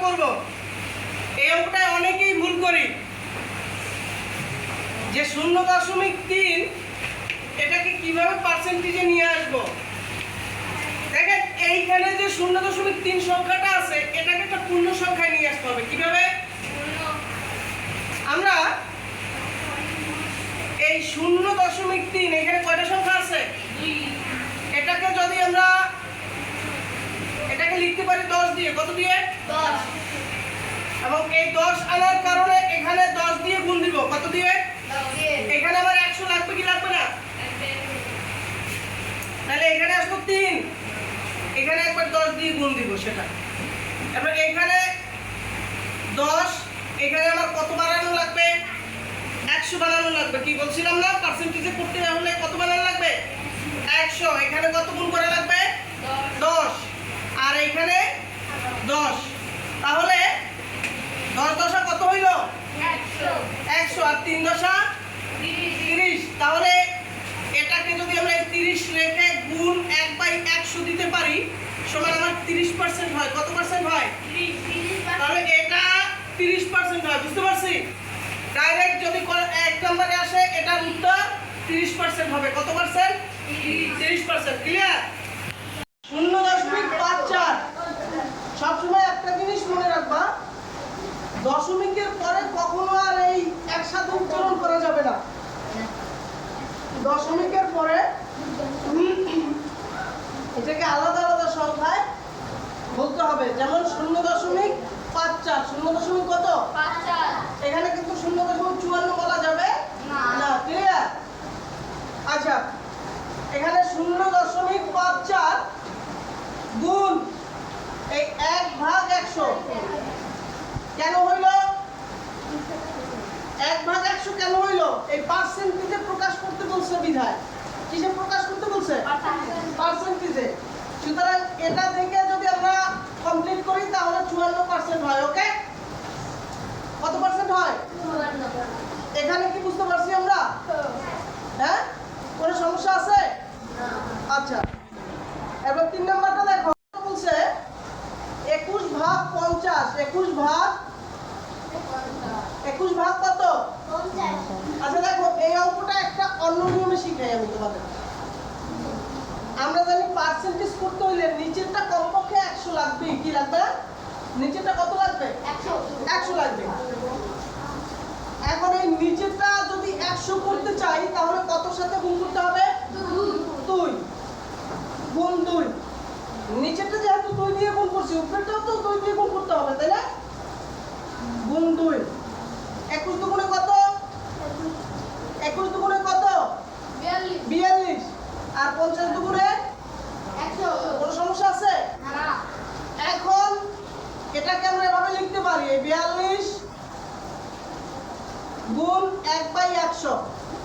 করব এই অঙ্কটা অনেকেই ভুল করি যে 0.3 এটাকে কিভাবে পার্সেন্টেজে নিয়ে আসব। দেখেন এইখানে যে 0.3 সংখ্যাটা আছে এটাকে একটা পূর্ণ সংখ্যায় নিয়ে আসতে হবে। কিভাবে? আমরা এই 0.3 এখানে কয়টা সংখ্যা আছে? এটাকে যদি আমরা এটাকে লিখতে পারি 10 দিয়ে। কত দিয়ে? 10। এবং এই 10 আনার কারণে এখানে 10 দিয়ে গুণ দিব। কত দিয়ে? 10 দিয়ে। এখানে আবার 100 লাগবে কি লাগবে না? তাহলে এখানে আসলো 3, এখানে একবার 10 দিয়ে গুণ দিব সেটা। এবার এখানে 10, এখানে আমার কত বানানো লাগবে? 100 বানানো লাগবে। কি বলছিলাম না, পার্সেন্টেজে করতে হলে কত বানানো লাগবে? 100। এখানে কত গুণ করা লাগবে? 10। আর এখানে 10। তাহলে 10 দশা কত হইল? 100। আর 3 দশা 30। তাহলে এটাকে যদি আমরা 30 রেখে গুণ 1/100 দিতে পারি সমান আমার 30% হয়। কত পার্সেন্ট হয়? 30। তাহলে এটা 30% হয়। বুঝতে পারছি? ডাইরেক্ট যদি 1 নম্বরে আসে এটার উত্তর 30% হবে। কত পার্সেন্ট? 30%। ক্লিয়ার? 0.54। সবসময় একটা জিনিস মনে রাখবা, দশমিকের পরে কখনো আর এই একসাথে উচ্চারণ করা যাবে না। দশমিকের পরে এটাকে আলাদা আলাদা সংখ্যায় বলতে হবে। যেমন 0.54। 0. কত? 54। এখানে কিন্তু 0.54 বলা যাবে না। ক্লিয়ার? আচ্ছা, এখানে 0.54 গুণ এই 1/100 কেন হইল? 1/100 কেন হইল? এই পার্সেন্টেজে প্রকাশ করতে বলছে বিধায়। কিসে প্রকাশ করতে বলছে? পার্সেন্টেজে। সুতরাং এটা থেকে যদি আমরা কমপ্লিট করি তাহলে 54% হয়। ওকে, কত পার্সেন্ট হয়? 54। এখানে কি বুঝতে পারছি আমরা? হ্যাঁ, কোনো সমস্যা আছে? আচ্ছা, এবার 3 নাম্বারটা দেখো। বলছে 21/50। 21 ভাগ কত? 50। আচ্ছা দেখো, এই অঙ্কটা একটা অন্য নিয়মে শিখাই আমি তোমাদের। আমরা জানি পার্সেন্টেজ করতে হইলে নিচেরটা কমপক্ষে 100 লাগবে। কি লাগবে? নিচেরটা কত লাগবে? 100 লাগবে। এখন এই নিচেরটা যদি 100 করতে চাই তাহলে কত সাথে গুণ করতে হবে? 2 গুণ 2। নিচেরটা যেহেতু 2 দিয়ে গুণ করছি, উপরেরটাও তো 2 দিয়ে গুণ করতে হবে, তাই না? গুণ 2। 21 দুগুণে কত? 21 দুগুণে কত? 42। আর 50 দুগুণে 100। কোনো সমস্যা আছে? না। এখন এটাকে আমরা এভাবে লিখতে পারি, 42 গুণ 1/100।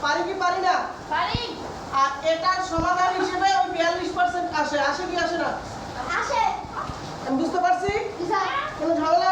পারি কি পারি না? পারি। আর এটার সমাধান হিসেবে ওই 42% আসে। আসে কি আসে না? আসে। আমি বুঝতে পারছি? কোনো ঝামেলা